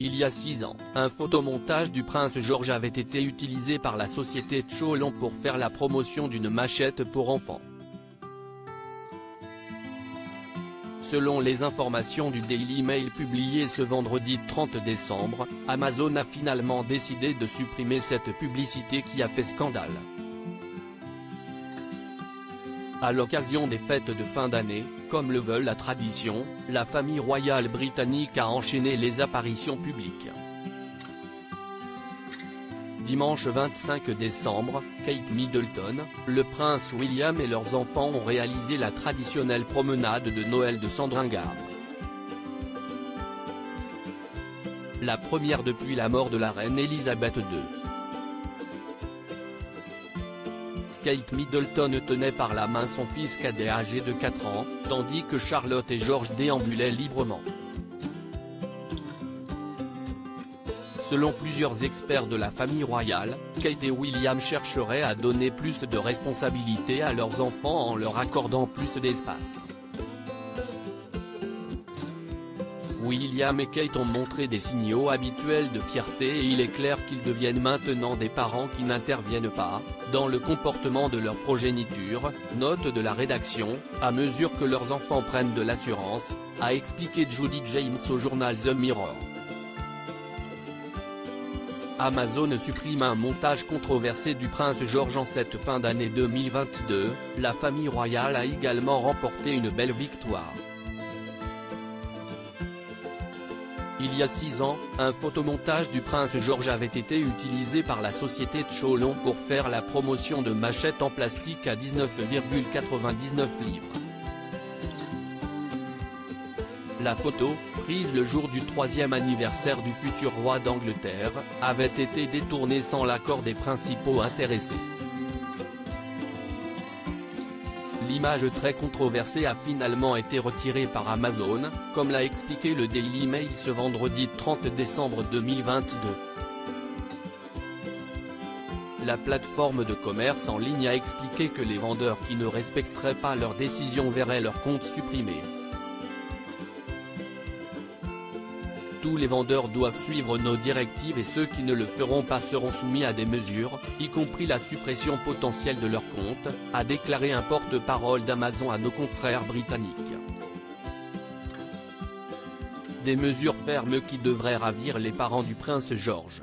Il y a 6 ans, un photomontage du prince George avait été utilisé par la société Cholon pour faire la promotion d'une machette pour enfants. Selon les informations du Daily Mail publiées ce vendredi 30 décembre, Amazon a finalement décidé de supprimer cette publicité qui a fait scandale. À l'occasion des fêtes de fin d'année, comme le veut la tradition, la famille royale britannique a enchaîné les apparitions publiques. Dimanche 25 décembre, Kate Middleton, le prince William et leurs enfants ont réalisé la traditionnelle promenade de Noël de Sandringham. La première depuis la mort de la reine Elisabeth II. Kate Middleton tenait par la main son fils cadet âgé de 4 ans, tandis que Charlotte et George déambulaient librement. Selon plusieurs experts de la famille royale, Kate et William chercheraient à donner plus de responsabilité à leurs enfants en leur accordant plus d'espace. William et Kate ont montré des signaux habituels de fierté et il est clair qu'ils deviennent maintenant des parents qui n'interviennent pas dans le comportement de leur progéniture, note de la rédaction, à mesure que leurs enfants prennent de l'assurance, a expliqué Judi James au journal The Mirror. Amazon supprime un montage controversé du prince George en cette fin d'année 2022, la famille royale a également remporté une belle victoire. Il y a 6 ans, un photomontage du prince George avait été utilisé par la société Cholon pour faire la promotion de machettes en plastique à 19,99 livres. La photo, prise le jour du 3e anniversaire du futur roi d'Angleterre, avait été détournée sans l'accord des principaux intéressés. L'image très controversée a finalement été retirée par Amazon, comme l'a expliqué le Daily Mail ce vendredi 30 décembre 2022. La plateforme de commerce en ligne a expliqué que les vendeurs qui ne respecteraient pas leur décision verraient leur compte supprimé. Tous les vendeurs doivent suivre nos directives et ceux qui ne le feront pas seront soumis à des mesures, y compris la suppression potentielle de leur compte, a déclaré un porte-parole d'Amazon à nos confrères britanniques. Des mesures fermes qui devraient ravir les parents du prince George.